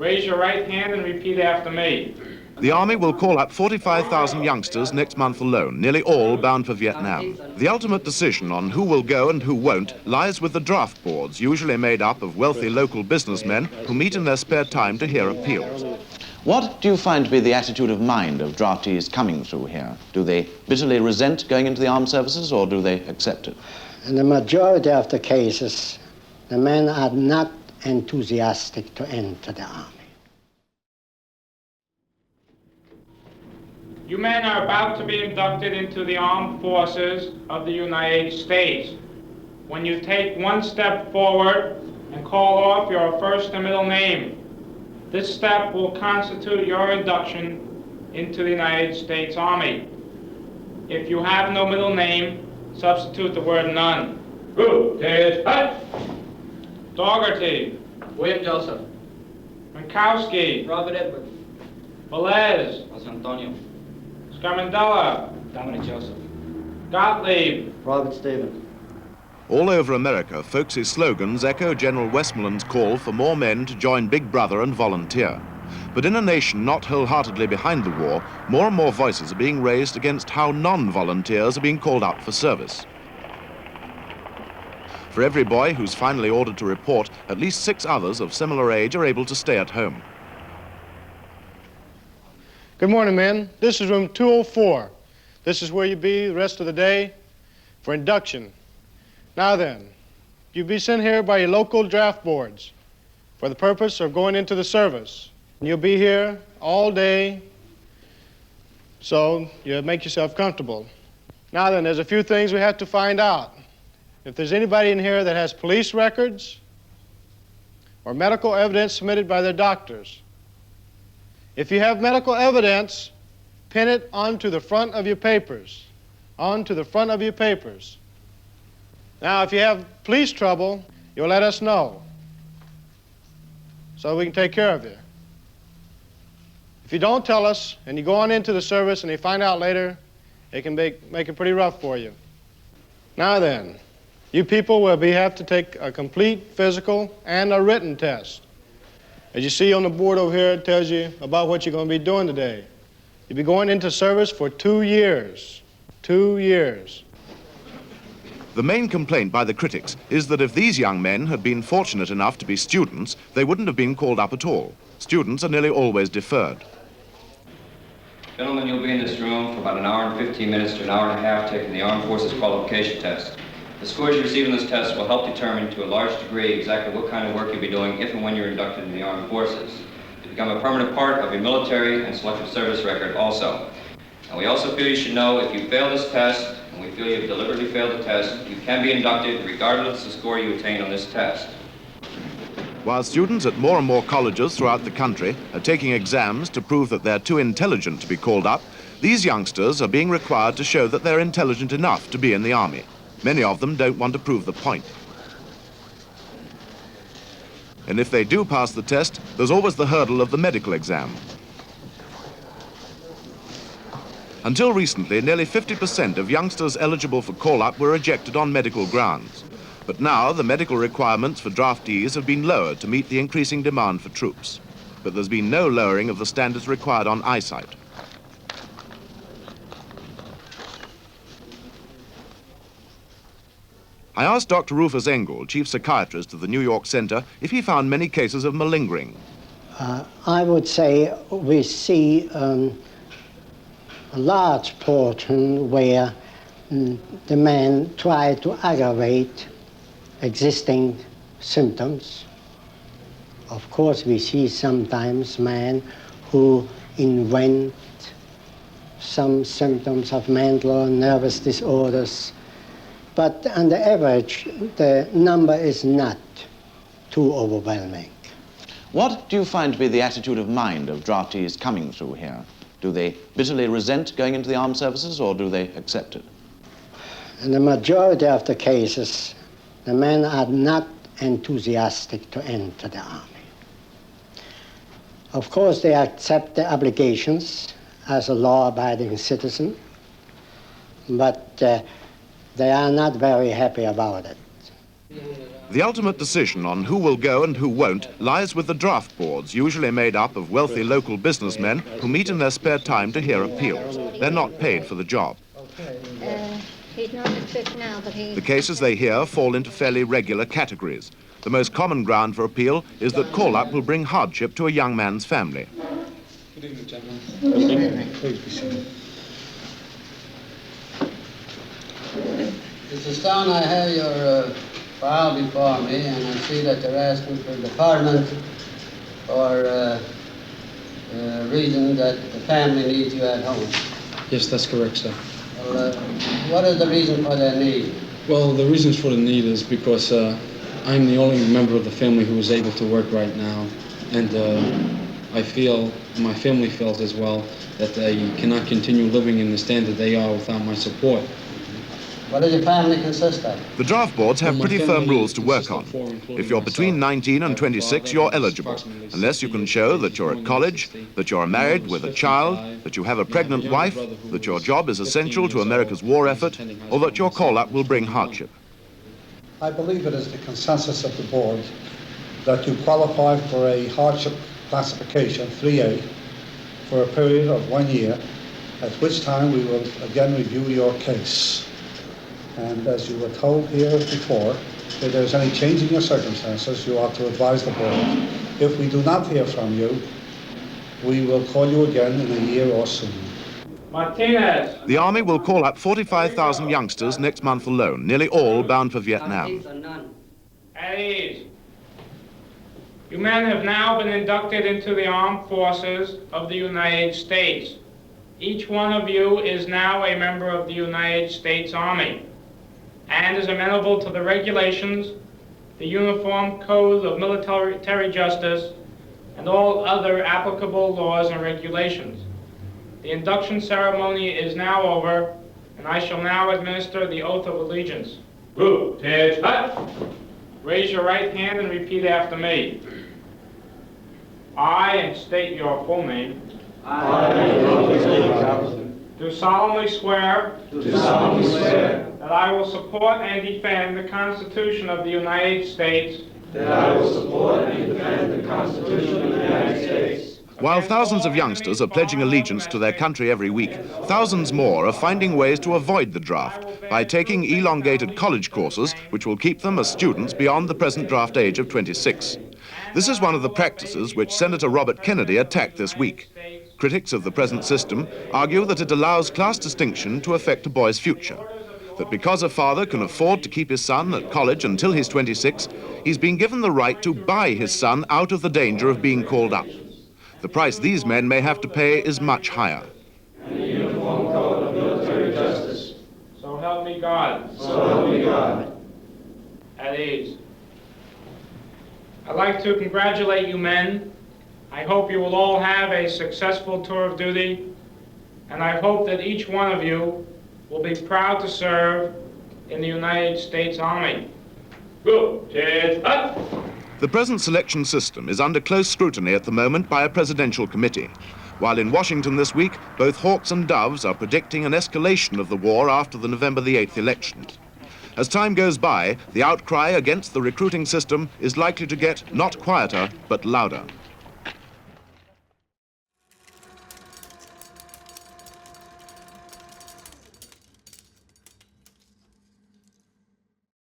Raise your right hand and repeat after me. The Army will call up 45,000 youngsters next month alone, nearly all bound for Vietnam. The ultimate decision on who will go and who won't lies with the draft boards, usually made up of wealthy local businessmen who meet in their spare time to hear appeals. What do you find to be the attitude of mind of draftees coming through here? Do they bitterly resent going into the armed services, or do they accept it? In the majority of the cases, the men are not enthusiastic to enter the army. You men are about to be inducted into the armed forces of the United States. When you take one step forward and call off your first and middle name, this step will constitute your induction into the United States Army. If you have no middle name, substitute the word none. Group, Ted, Hut. Dougherty. William Joseph. Minkowski. Robert Edward. Velez. Jose Antonio. Scarmandella. Dominic Joseph. Gottlieb. Robert Stevens. All over America, folksy slogans echo General Westmoreland's call for more men to join Big Brother and volunteer. But in a nation not wholeheartedly behind the war, more and more voices are being raised against how non-volunteers are being called up for service. For every boy who's finally ordered to report, at least 6 others of similar age are able to stay at home. Good morning, men. This is room 204. This is where you'll be the rest of the day for induction. Now then, you'll be sent here by your local draft boards for the purpose of going into the service. And you'll be here all day, so you make yourself comfortable. Now then, there's a few things we have to find out. If there's anybody in here that has police records or medical evidence submitted by their doctors. If you have medical evidence, pin it onto the front of your papers. Onto the front of your papers. Now, if you have police trouble, you'll let us know so we can take care of you. If you don't tell us and you go on into the service and you find out later, it can make it pretty rough for you. Now then, you people will have to take a complete physical and a written test. As you see on the board over here, it tells you about what you're going to be doing today. You'll be going into service for 2 years. 2 years. The main complaint by the critics is that if these young men had been fortunate enough to be students, they wouldn't have been called up at all. Students are nearly always deferred. Gentlemen, you'll be in this room for about an hour and 15 minutes to an hour and a half taking the Armed Forces Qualification Test. The scores you receive in this test will help determine to a large degree exactly what kind of work you'll be doing if and when you're inducted into the Armed Forces. You become a permanent part of your military and selective service record also. And we also feel you should know if you fail this test, and we feel you've deliberately failed the test, you can be inducted regardless of the score you attain on this test. While students at more and more colleges throughout the country are taking exams to prove that they're too intelligent to be called up, these youngsters are being required to show that they're intelligent enough to be in the Army. Many of them don't want to prove the point. And if they do pass the test, there's always the hurdle of the medical exam. Until recently, nearly 50% of youngsters eligible for call-up were rejected on medical grounds. But now the medical requirements for draftees have been lowered to meet the increasing demand for troops. But there's been no lowering of the standards required on eyesight. I asked Dr. Rufus Engel, chief psychiatrist of the New York Center, if he found many cases of malingering. I would say we see a large portion where the men try to aggravate existing symptoms. Of course, we see sometimes men who invent some symptoms of mental or nervous disorders. But on the average, the number is not too overwhelming. What do you find to be the attitude of mind of draftees coming through here? Do they bitterly resent going into the armed services, or do they accept it? In the majority of the cases, the men are not enthusiastic to enter the army. Of course, they accept the obligations as a law-abiding citizen, but they are not very happy about it. The ultimate decision on who will go and who won't lies with the draft boards, usually made up of wealthy local businessmen who meet in their spare time to hear appeals. They're not paid for the job. He's not sick now, but he... The cases they hear fall into fairly regular categories. The most common ground for appeal is that call-up will bring hardship to a young man's family. Good evening, gentlemen. Good evening. Please be seated. Mr. Stone, I have your file before me, and I see that you're asking for deferment for reason that the family needs you at home. Yes, that's correct, sir. Well, what is the reason for their need? Well, the reasons for the need is because I'm the only member of the family who is able to work right now, and I feel, my family feels as well, that they cannot continue living in the standard they are without my support. What does your family consist of? The draft boards have pretty firm rules to work on. If you're between 19 and 26, you're eligible, unless you can show that you're at college, that you're married with a child, that you have a pregnant wife, that your job is essential to America's war effort, or that your call-up will bring hardship. I believe it is the consensus of the board that you qualify for a hardship classification, 3A, for a period of 1 year, at which time we will again review your case. And as you were told here before, if there's any change in your circumstances, you ought to advise the board. If we do not hear from you, we will call you again in a year or soon. Martinez. The Army will call up 45,000 youngsters next month alone, nearly all bound for Vietnam. At ease. You men have now been inducted into the armed forces of the United States. Each one of you is now a member of the United States Army and is amenable to the regulations, the Uniform Code of Military Justice, and all other applicable laws and regulations. The induction ceremony is now over, and I shall now administer the oath of allegiance. Raise your right hand and repeat after me. I, and state your full name, do solemnly swear that I will support and defend the Constitution of the United States. While thousands of youngsters are pledging allegiance to their country every week, thousands more are finding ways to avoid the draft by taking elongated college courses which will keep them as students beyond the present draft age of 26. This is one of the practices which Senator Robert Kennedy attacked this week. Critics of the present system argue that it allows class distinction to affect a boy's future, that because a father can afford to keep his son at college until he's 26, he's been given the right to buy his son out of the danger of being called up. The price these men may have to pay is much higher. And the Uniform Code of Military Justice. So help me God. So help me God. At ease. I'd like to congratulate you men. I hope you will all have a successful tour of duty, and I hope that each one of you will be proud to serve in the United States Army. Good. Cheers. Up. The present selection system is under close scrutiny at the moment by a presidential committee. While in Washington this week, both hawks and doves are predicting an escalation of the war after the November the 8th elections. As time goes by, the outcry against the recruiting system is likely to get not quieter, but louder.